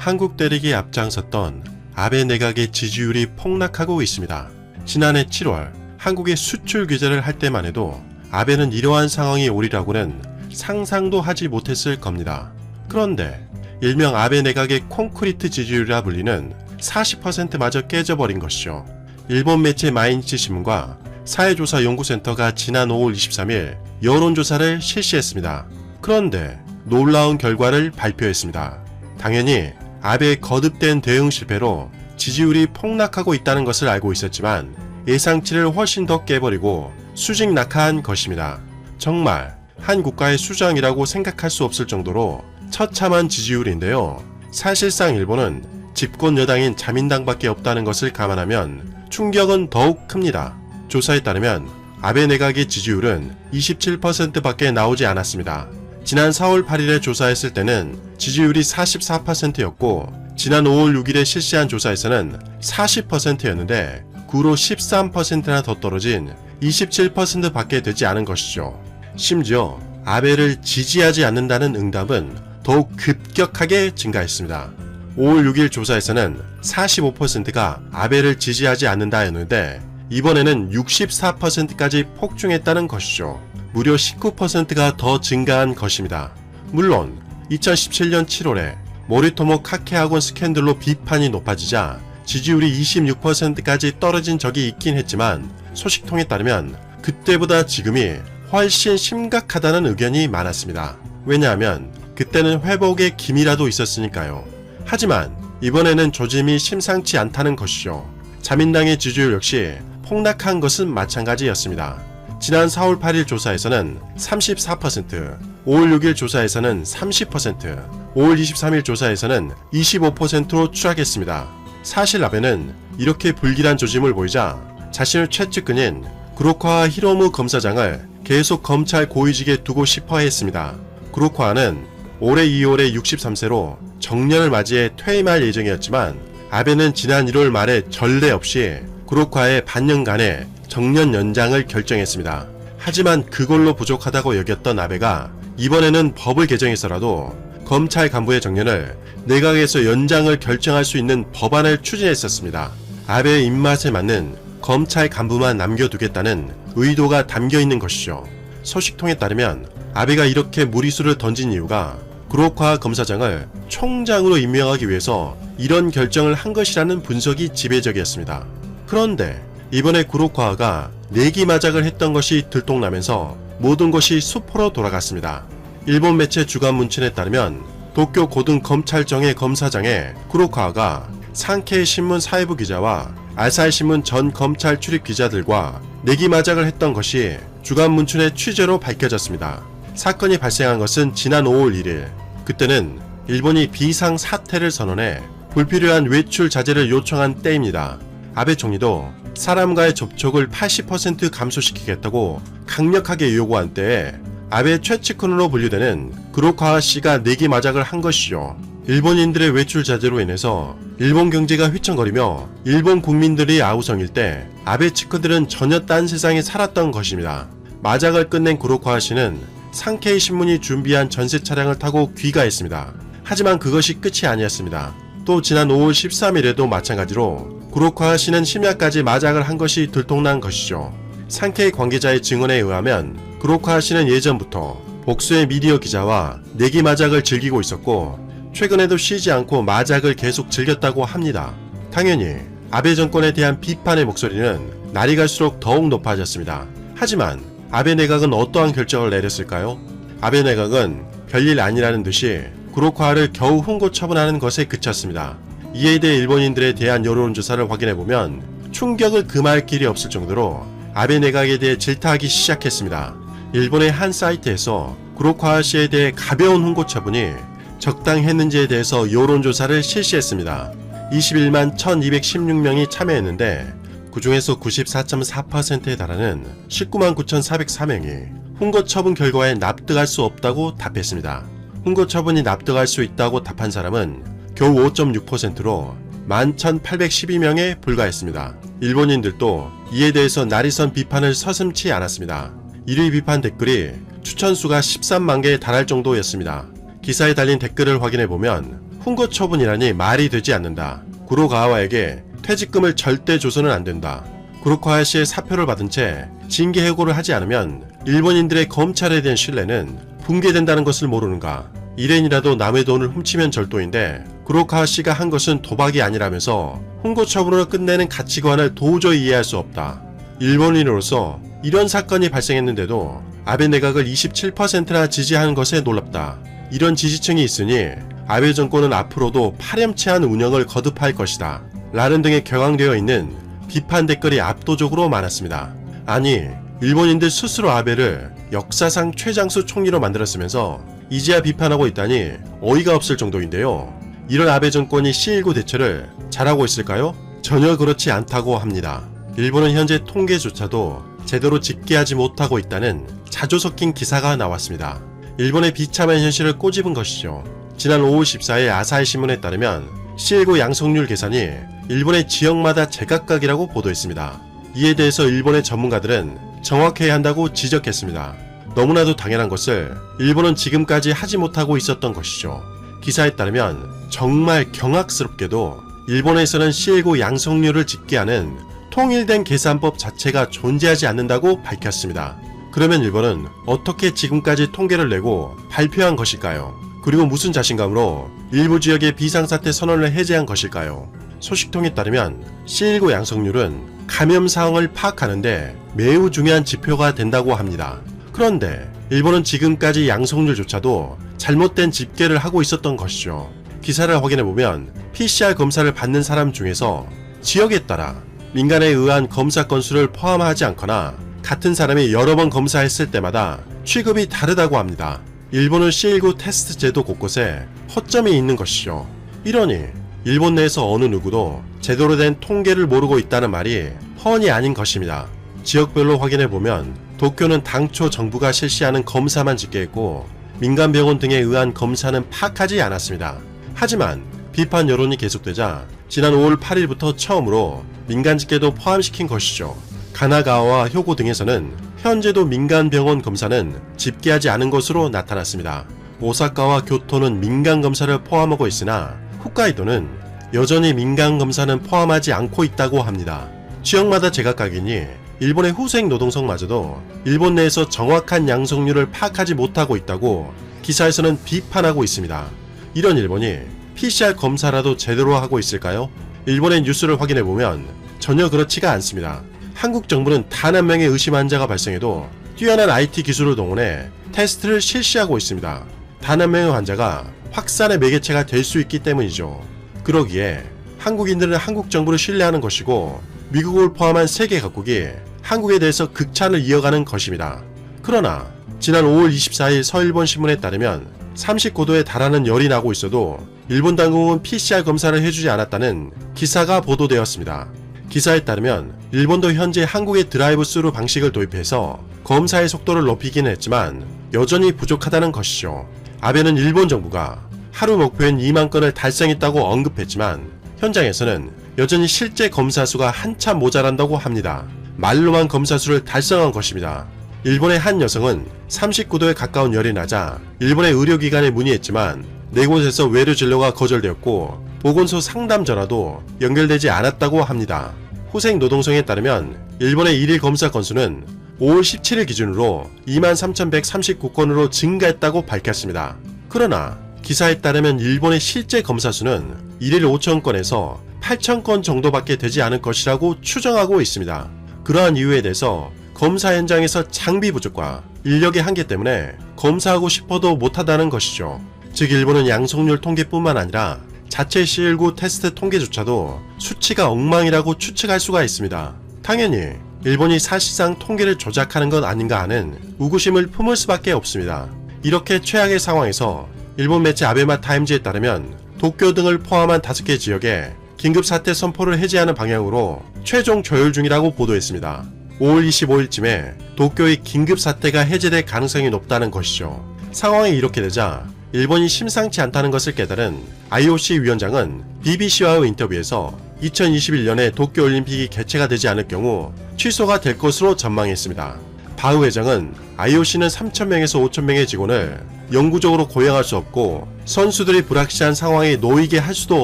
한국 대륙에 앞장섰던 아베 내각의 지지율이 폭락하고 있습니다. 지난해 7월 한국의 수출 규제를 할 때만 해도 아베는 이러한 상황이 오리라고는 상상도 하지 못했을 겁니다. 그런데 일명 아베 내각의 콘크리트 지지율이라 불리는 40%마저 깨져버린 것이죠. 일본 매체 마이니치 신문과 사회조사연구센터가 지난 5월 23일 여론조사를 실시했습니다. 그런데 놀라운 결과를 발표했습니다. 당연히 아베의 거듭된 대응 실패로 지지율이 폭락하고 있다는 것을 알고 있었지만 예상치를 훨씬 더 깨버리고 수직 낙하한 것입니다. 정말 한 국가의 수장이라고 생각할 수 없을 정도로 처참한 지지율인데요. 사실상 일본은 집권 여당인 자민당밖에 없다는 것을 감안하면 충격은 더욱 큽니다. 조사에 따르면 아베 내각의 지지율은 27%밖에 나오지 않았습니다. 지난 4월 8일에 조사했을 때는 지지율이 44%였고 지난 5월 6일에 실시한 조사에서는 40%였는데 구로 13%나 더 떨어진 27%밖에 되지 않은 것이죠. 심지어 아베를 지지하지 않는다는 응답은 더욱 급격하게 증가했습니다. 5월 6일 조사에서는 45%가 아베를 지지하지 않는다였는데 이번에는 64%까지 폭증했다는 것이죠. 무려 19%가 더 증가한 것입니다. 물론 2017년 7월에 모리토모 카케학원 스캔들로 비판이 높아지자 지지율이 26%까지 떨어진 적이 있긴 했지만 소식통에 따르면 그때보다 지금이 훨씬 심각하다는 의견이 많았습니다. 왜냐하면 그때는 회복의 기미라도 있었으니까요. 하지만 이번에는 조짐이 심상치 않다는 것이죠. 자민당의 지지율 역시 폭락한 것은 마찬가지였습니다. 지난 4월 8일 조사에서는 34%, 5월 6일 조사에서는 30%, 5월 23일 조사에서는 25%로 추락했습니다. 사실 아베는 이렇게 불길한 조짐을 보이자 자신의 최측근인 구로카와 히로무 검사장을 계속 검찰 고위직에 두고 싶어 했습니다. 구로카와는 올해 2월에 63세로 정년을 맞이해 퇴임할 예정이었지만 아베는 지난 1월 말에 전례 없이 구로카와의 반년간의 정년 연장을 결정했습니다. 하지만 그걸로 부족하다고 여겼던 아베가 이번에는 법을 개정해서라도 검찰 간부의 정년을 내각에서 연장을 결정할 수 있는 법안을 추진했었습니다. 아베의 입맛에 맞는 검찰 간부만 남겨두겠다는 의도가 담겨있는 것이죠. 소식통에 따르면 아베가 이렇게 무리수를 던진 이유가 구로카와 검사장을 총장으로 임명하기 위해서 이런 결정을 한 것이라는 분석이 지배적이었습니다. 그런데 이번에 구로카와가 내기마작을 했던 것이 들통나면서 모든 것이 수포로 돌아갔습니다. 일본 매체 주간 문춘에 따르면 도쿄 고등검찰청의 검사장에 구로카와가 산케이 신문 사회부 기자와 아사히 신문 전 검찰 출입 기자들과 내기마작을 했던 것이 주간 문춘의 취재로 밝혀졌습니다. 사건이 발생한 것은 지난 5월 1일. 그때는 일본이 비상 사태를 선언해 불필요한 외출 자제를 요청한 때입니다. 아베 총리도 사람과의 접촉을 80% 감소시키겠다고 강력하게 요구한 때에 아베 최측근으로 분류되는 구로카와 씨가 내기마작을 한 것이죠. 일본인들의 외출 자제로 인해서 일본 경제가 휘청거리며 일본 국민들이 아우성일 때 아베 측근들은 전혀 딴 세상에 살았던 것입니다. 마작을 끝낸 구로카와 씨는 산케이 신문이 준비한 전세 차량을 타고 귀가했습니다. 하지만 그것이 끝이 아니었습니다. 또 지난 5월 13일에도 마찬가지로 구로카와 씨는 심야까지 마작을 한 것이 들통난 것이죠. 산케이 관계자의 증언에 의하면 구로카와 씨는 예전부터 복수의 미디어 기자와 내기 마작을 즐기고 있었고 최근에도 쉬지 않고 마작을 계속 즐겼다고 합니다. 당연히 아베 정권에 대한 비판의 목소리는 날이 갈수록 더욱 높아졌습니다. 하지만 아베 내각은 어떠한 결정을 내렸을까요? 아베 내각은 별일 아니라는 듯이 구로카와를 겨우 훈고 처분하는 것에 그쳤습니다. 이에 대해 일본인들에 대한 여론조사를 확인해보면 충격을 금할 길이 없을 정도로 아베 내각에 대해 질타하기 시작했습니다. 일본의 한 사이트에서 구로카와 씨에 대해 가벼운 훈고 처분이 적당했는지에 대해서 여론조사를 실시했습니다. 21만 1216명이 참여했는데 그 중에서 94.4%에 달하는 19만 9404명이 훈고 처분 결과에 납득할 수 없다고 답했습니다. 훈고 처분이 납득할 수 있다고 답한 사람은 겨우 5.6%로 11,812명에 불과했습니다. 일본인들도 이에 대해서 날이선 비판을 서슴지 않았습니다. 1위 비판 댓글이 추천수가 13만 개에 달할 정도였습니다. 기사에 달린 댓글을 확인해보면 훈고 처분이라니 말이 되지 않는다. 구로카와에게 퇴직금을 절대 줘서는 안 된다. 구로카와 씨의 사표를 받은 채 징계 해고를 하지 않으면 일본인들의 검찰에 대한 신뢰는 붕괴된다는 것을 모르는가. 일행이라도 남의 돈을 훔치면 절도인데 구로카와 씨가 한 것은 도박이 아니라면서 훈고 처분으로 끝내는 가치관을 도저히 이해할 수 없다. 일본인으로서 이런 사건이 발생했는데도 아베 내각을 27%나 지지하는 것에 놀랍다. 이런 지지층이 있으니 아베 정권은 앞으로도 파렴치한 운영을 거듭할 것이다. 라는 등의 격앙되어 있는 비판 댓글이 압도적으로 많았습니다. 아니, 일본인들 스스로 아베를 역사상 최장수 총리로 만들었으면서 이제야 비판하고 있다니 어이가 없을 정도인데요. 이런 아베 정권이 C19 대처를 잘하고 있을까요? 전혀 그렇지 않다고 합니다. 일본은 현재 통계조차도 제대로 집계하지 못하고 있다는 자조 섞인 기사가 나왔습니다. 일본의 비참한 현실을 꼬집은 것이죠. 지난 5월 14일 아사히 신문에 따르면 C19 양성률 계산이 일본의 지역마다 제각각이라고 보도했습니다. 이에 대해서 일본의 전문가들은 정확해야 한다고 지적했습니다. 너무나도 당연한 것을 일본은 지금까지 하지 못하고 있었던 것이죠. 기사에 따르면 정말 경악스럽게도 일본에서는 C19 양성률을 집계하는 통일된 계산법 자체가 존재하지 않는다고 밝혔습니다. 그러면 일본은 어떻게 지금까지 통계를 내고 발표한 것일까요? 그리고 무슨 자신감으로 일부 지역의 비상사태 선언을 해제한 것일까요? 소식통에 따르면 C19 양성률은 감염 상황을 파악하는데 매우 중요한 지표가 된다고 합니다. 그런데 일본은 지금까지 양성률조차도 잘못된 집계를 하고 있었던 것이죠. 기사를 확인해보면 PCR 검사를 받는 사람 중에서 지역에 따라 민간에 의한 검사 건수를 포함하지 않거나 같은 사람이 여러 번 검사했을 때마다 취급이 다르다고 합니다. 일본은 C19 테스트 제도 곳곳에 허점이 있는 것이죠. 이러니 일본 내에서 어느 누구도 제대로 된 통계를 모르고 있다는 말이 뻔히 아닌 것입니다. 지역별로 확인해보면 도쿄는 당초 정부가 실시하는 검사만 집계했고 민간병원 등에 의한 검사는 파악하지 않았습니다. 하지만 비판 여론이 계속되자 지난 5월 8일부터 처음으로 민간 집계도 포함시킨 것이죠. 가나가와와 효고 등에서는 현재도 민간병원 검사는 집계하지 않은 것으로 나타났습니다. 오사카와 교토는 민간 검사를 포함하고 있으나 홋카이도는 여전히 민간 검사는 포함하지 않고 있다고 합니다. 지역마다 제각각이니 일본의 후생 노동성마저도 일본 내에서 정확한 양성률을 파악하지 못하고 있다고 기사에서는 비판하고 있습니다. 이런 일본이 PCR 검사라도 제대로 하고 있을까요? 일본의 뉴스를 확인해보면 전혀 그렇지가 않습니다. 한국 정부는 단 한 명의 의심 환자가 발생해도 뛰어난 IT 기술을 동원해 테스트를 실시하고 있습니다. 단 한 명의 환자가 확산의 매개체가 될 수 있기 때문이죠. 그러기에 한국인들은 한국 정부를 신뢰하는 것이고 미국을 포함한 세계 각국이 한국에 대해서 극찬을 이어가는 것입니다. 그러나 지난 5월 24일 서일본 신문에 따르면 39도에 달하는 열이 나고 있어도 일본 당국은 PCR 검사를 해주지 않았다는 기사가 보도되었습니다. 기사에 따르면 일본도 현재 한국의 드라이브 스루 방식을 도입해서 검사의 속도를 높이긴 했지만 여전히 부족하다는 것이죠. 아베는 일본 정부가 하루 목표인 2만 건을 달성했다고 언급했지만 현장에서는 여전히 실제 검사 수가 한참 모자란다고 합니다. 말로만 검사 수를 달성한 것입니다. 일본의 한 여성은 39도에 가까운 열이 나자 일본의 의료기관에 문의했지만 4곳에서 외래 진료가 거절되었고 보건소 상담 전화도 연결되지 않았다고 합니다. 후생 노동성에 따르면 일본의 일일 검사 건수는 5월 17일 기준으로 23,139건으로 증가했다고 밝혔습니다. 그러나 기사에 따르면 일본의 실제 검사 수는 일일 5,000건에서 8,000건 정도밖에 되지 않을 것이라고 추정하고 있습니다. 그러한 이유에 대해서 검사 현장에서 장비 부족과 인력의 한계 때문에 검사하고 싶어도 못하다는 것이죠. 즉 일본은 양성률 통계뿐만 아니라 자체 C19 테스트 통계조차도 수치가 엉망이라고 추측할 수가 있습니다. 당연히 일본이 사실상 통계를 조작하는 것 아닌가 하는 의구심을 품을 수밖에 없습니다. 이렇게 최악의 상황에서 일본 매체 아베마 타임즈에 따르면 도쿄 등을 포함한 5개 지역에 긴급사태 선포를 해제하는 방향으로 최종 조율 중이라고 보도했습니다. 5월 25일쯤에 도쿄의 긴급사태가 해제될 가능성이 높다는 것이죠. 상황이 이렇게 되자 일본이 심상치 않다는 것을 깨달은 IOC 위원장은 BBC와의 인터뷰에서 2021년에 도쿄올림픽이 개최가 되지 않을 경우 취소가 될 것으로 전망했습니다. 바흐 회장은 IOC는 3,000명에서 5,000명의 직원을 영구적으로 고용할 수 없고 선수들이 불확실한 상황에 놓이게 할 수도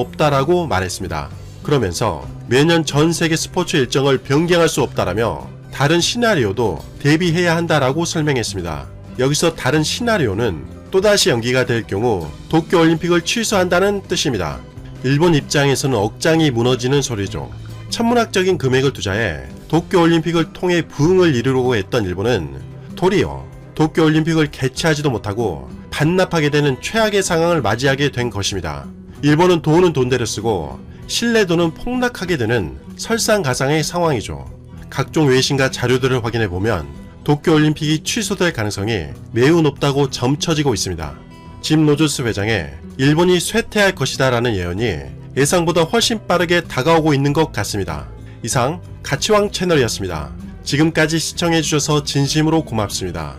없다라고 말했습니다. 그러면서 매년 전 세계 스포츠 일정을 변경할 수 없다라며 다른 시나리오도 대비해야 한다라고 설명했습니다. 여기서 다른 시나리오는 또다시 연기가 될 경우 도쿄올림픽을 취소한다는 뜻입니다. 일본 입장에서는 억장이 무너지는 소리죠. 천문학적인 금액을 투자해 도쿄올림픽을 통해 부흥을 이루려고 했던 일본은 도리어 도쿄올림픽을 개최하지도 못하고 반납하게 되는 최악의 상황을 맞이하게 된 것입니다. 일본은 돈은 돈대로 쓰고 신뢰도는 폭락하게 되는 설상가상의 상황이죠. 각종 외신과 자료들을 확인해보면 도쿄올림픽이 취소될 가능성이 매우 높다고 점쳐지고 있습니다. 짐 로저스 회장의 일본이 쇠퇴할 것이다 라는 예언이 예상보다 훨씬 빠르게 다가오고 있는 것 같습니다. 이상 가치왕 채널이었습니다. 지금까지 시청해주셔서 진심으로 고맙습니다.